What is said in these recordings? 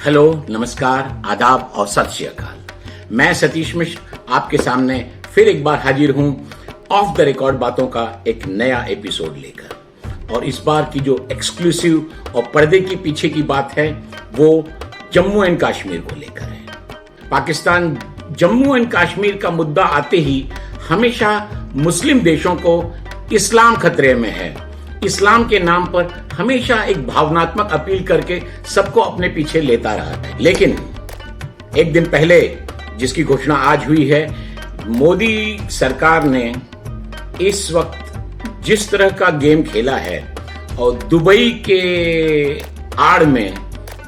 Hello, नमस्कार, आदाब और सत श्री अकाल। मैं सतीश मिश्र आपके सामने फिर एक बार हाजिर हूं ऑफ द रिकॉर्ड बातों का एक नया एपिसोड लेकर। और इस बार की जो एक्सक्लूसिव और पर्दे के पीछे की बात है वो जम्मू एंड कश्मीर को लेकर है। पाकिस्तान जम्मू एंड कश्मीर का मुद्दा आते ही हमेशा मुस्लिम देशों को इस्लाम खतरे में है, इस्लाम के नाम पर हमेशा एक भावनात्मक अपील करके सबको अपने पीछे लेता रहा है। लेकिन एक दिन पहले जिसकी घोषणा आज हुई है, मोदी सरकार ने इस वक्त जिस तरह का गेम खेला है और दुबई के आड़ में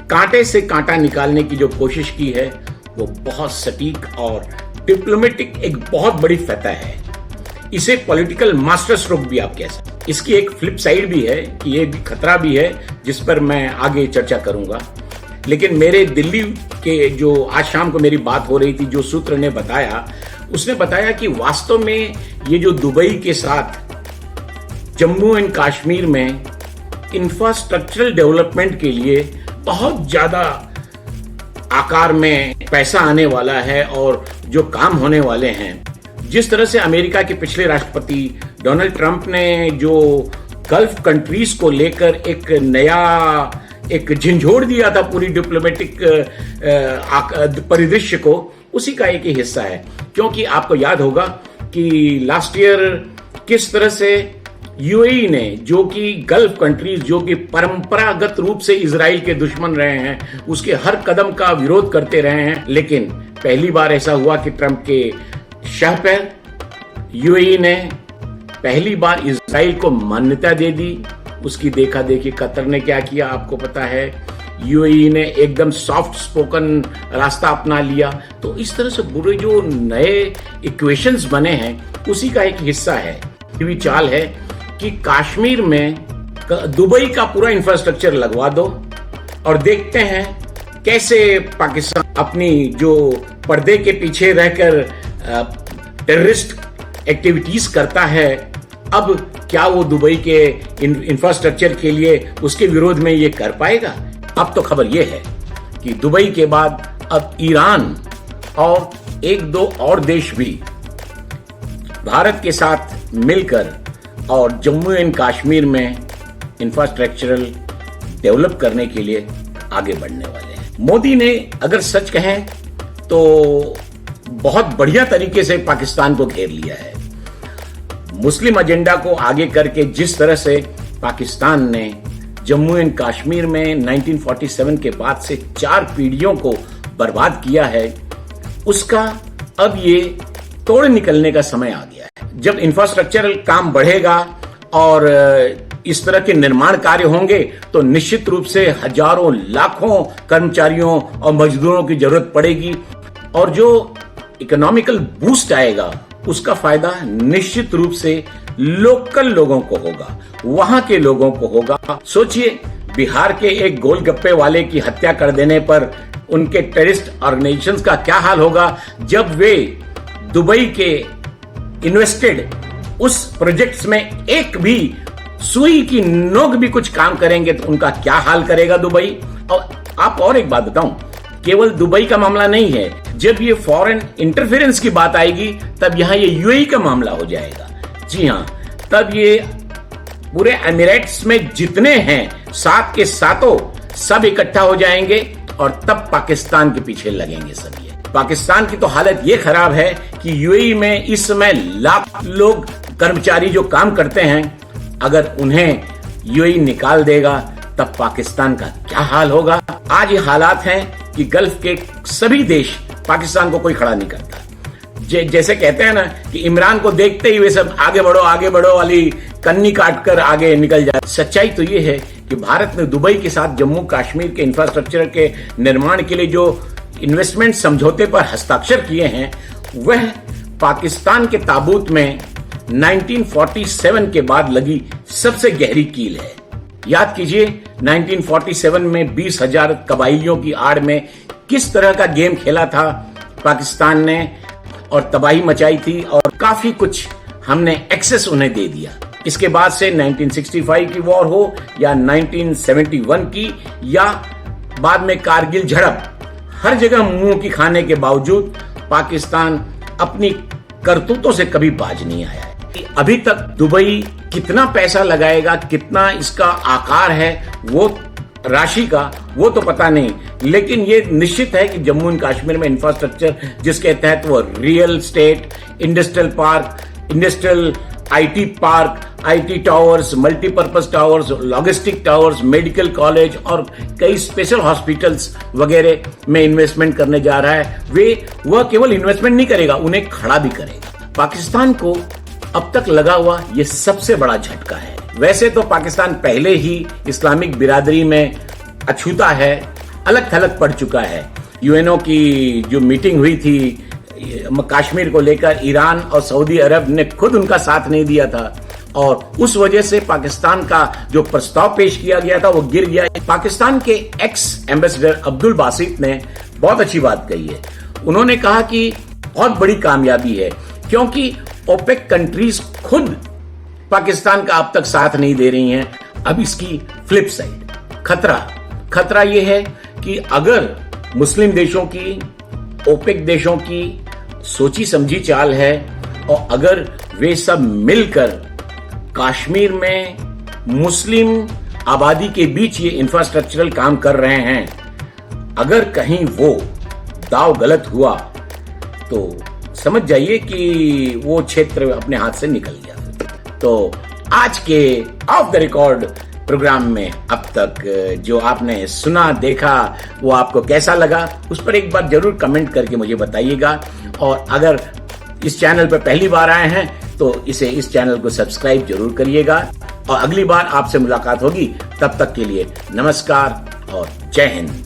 कांटे से कांटा निकालने की जो कोशिश की है वो बहुत सटीक और डिप्लोमेटिक एक बहुत बड़ी फतह है। इसे पॉलिटिकल मास्टर स्ट्रोक भी आप कह सकते हैं। इसकी एक फ्लिप साइड भी है कि ये भी खतरा भी है, जिस पर मैं आगे चर्चा करूंगा। लेकिन मेरे दिल्ली के जो आज शाम को मेरी बात हो रही थी, जो सूत्र ने बताया, उसने बताया कि वास्तव में ये जो दुबई के साथ जम्मू एंड कश्मीर में इंफ्रास्ट्रक्चरल डेवलपमेंट के लिए बहुत ज्यादा आकार में पैसा आने वाला है और जो काम होने वाले हैं। जिस तरह से अमेरिका के पिछले राष्ट्रपति डोनाल्ड ट्रंप ने जो गल्फ कंट्रीज को लेकर एक नया झंझोड़ दिया था पूरी डिप्लोमेटिक परिदृश्य को, उसी का एक ही हिस्सा है। क्योंकि आपको याद होगा कि लास्ट ईयर किस तरह से यूएई ने, जो कि गल्फ कंट्रीज जो कि परंपरागत रूप से इजराइल के दुश्मन रहे हैं, उसके हर कदम का विरोध करते रहे हैं। लेकिन पहली बार ऐसा हुआ कि ट्रंप के शाहपैर यूएई ने पहली बार इजराइल को मान्यता दे दी। उसकी देखा देखी कतर ने क्या किया आपको पता है, यूएई ने एकदम सॉफ्ट स्पोकन रास्ता अपना लिया। तो इस तरह से बुरे जो नए इक्वेशंस बने हैं उसी का एक हिस्सा है। ये भी चाल है कि कश्मीर में दुबई का पूरा इंफ्रास्ट्रक्चर लगवा दो और देखते हैं कैसे पाकिस्तान अपनी जो पर्दे के पीछे रहकर टेररिस्ट एक्टिविटीज करता है। अब क्या वो दुबई के इंफ्रास्ट्रक्चर के लिए उसके विरोध में ये कर पाएगा? अब तो खबर ये है कि दुबई के बाद अब ईरान और एक दो और देश भी भारत के साथ मिलकर और जम्मू एंड कश्मीर में इंफ्रास्ट्रक्चरल डेवलप करने के लिए आगे बढ़ने वाले हैं। मोदी ने अगर सच कहें तो बहुत बढ़िया तरीके से पाकिस्तान को घेर लिया है। मुस्लिम एजेंडा को आगे करके जिस तरह से पाकिस्तान ने जम्मू एंड कश्मीर में 1947 के बाद से 4 पीढ़ियों को बर्बाद किया है, उसका अब ये तोड़ निकलने का समय आ गया है। जब इंफ्रास्ट्रक्चरल काम बढ़ेगा और इस तरह के निर्माण कार्य होंगे तो निश्चित रूप से हजारों लाखों कर्मचारियों और मजदूरों की जरूरत पड़ेगी और जो इकोनॉमिकल बूस्ट आएगा उसका फायदा निश्चित रूप से लोकल लोगों को होगा, वहां के लोगों को होगा। सोचिए, बिहार के एक गोलगप्पे वाले की हत्या कर देने पर उनके टेररिस्ट ऑर्गेनाइजेशंस का क्या हाल होगा जब वे दुबई के इन्वेस्टेड उस प्रोजेक्ट्स में एक भी सुई की नोक भी कुछ काम करेंगे तो उनका क्या हाल करेगा दुबई। और आप और एक बात बताऊं, केवल दुबई का मामला नहीं है, जब ये फॉरेन इंटरफेरेंस की बात आएगी तब यहां ये यूएई का मामला हो जाएगा। जी हां, तब ये पूरे एमिरेट्स में जितने हैं सात के सातों सब इकट्ठा हो जाएंगे और तब पाकिस्तान के पीछे लगेंगे सब। ये पाकिस्तान की तो हालत ये खराब है कि यूएई में इस समय लाख लोग कर्मचारी जो काम करते हैं, अगर उन्हें यूएई निकाल देगा तब पाकिस्तान का क्या हाल होगा। आज ये हालात हैं कि गल्फ के सभी देश पाकिस्तान को कोई खड़ा नहीं करता। जैसे कहते हैं ना कि इमरान को देखते ही वे सब आगे बढ़ो वाली कन्नी काटकर आगे निकल जाए। सच्चाई तो ये है कि भारत ने दुबई के साथ जम्मू कश्मीर के इंफ्रास्ट्रक्चर के निर्माण के लिए जो इन्वेस्टमेंट समझौते पर हस्ताक्षर किए हैं, वह पाकिस्तान के ताबूत में 1947 के बाद लगी सबसे गहरी कील है। याद कीजिए 1947 में 20,000 कबाइलियों की आड़ में किस तरह का गेम खेला था पाकिस्तान ने और तबाही मचाई थी और काफी कुछ हमने एक्सेस उन्हें दे दिया। इसके बाद से 1965 की वॉर हो या 1971 की या बाद में कारगिल झड़प, हर जगह मुंह की खाने के बावजूद पाकिस्तान अपनी करतूतों से कभी बाज नहीं आया है। अभी तक दुबई कितना पैसा लगाएगा, कितना इसका आकार है, वो राशि का वो तो पता नहीं, लेकिन ये निश्चित है कि जम्मू एंड कश्मीर में इंफ्रास्ट्रक्चर जिसके तहत वो real estate, industrial park, industrial IT park, IT towers, multipurpose towers, logistic towers, medical college और कई स्पेशल हॉस्पिटल्स वगैरह में इन्वेस्टमेंट करने जा रहा है। वह केवल इन्वेस्टमेंट नहीं करेगा, उन्हें खड़ा भी करेगा। पाकिस्तान को अब तक लगा हुआ ये सबसे बड़ा झटका है। वैसे तो पाकिस्तान पहले ही इस्लामिक बिरादरी में अछूता है, अलग थलग पड़ चुका है। यूएनओ की जो मीटिंग हुई थी कश्मीर को लेकर, ईरान और सऊदी अरब ने खुद उनका साथ नहीं दिया था और उस वजह से पाकिस्तान का जो प्रस्ताव पेश किया गया था वो गिर गया। पाकिस्तान के एक्स एम्बेसडर अब्दुल बासित ने बहुत अच्छी बात कही है। उन्होंने कहा कि बहुत बड़ी कामयाबी है क्योंकि ओपेक कंट्रीज खुद पाकिस्तान का अब तक साथ नहीं दे रही हैं। अब इसकी फ्लिप साइड खतरा यह है कि अगर मुस्लिम देशों की, ओपेक देशों की सोची समझी चाल है और अगर वे सब मिलकर कश्मीर में मुस्लिम आबादी के बीच ये इंफ्रास्ट्रक्चरल काम कर रहे हैं, अगर कहीं वो दाव गलत हुआ तो समझ जाइए कि वो क्षेत्र अपने हाथ से निकल गया। तो आज के ऑफ द रिकॉर्ड प्रोग्राम में अब तक जो आपने सुना देखा वो आपको कैसा लगा, उस पर एक बार जरूर कमेंट करके मुझे बताइएगा। और अगर इस चैनल पर पहली बार आए हैं तो इस चैनल को सब्सक्राइब जरूर करिएगा। और अगली बार आपसे मुलाकात होगी, तब तक के लिए नमस्कार और जय हिंद।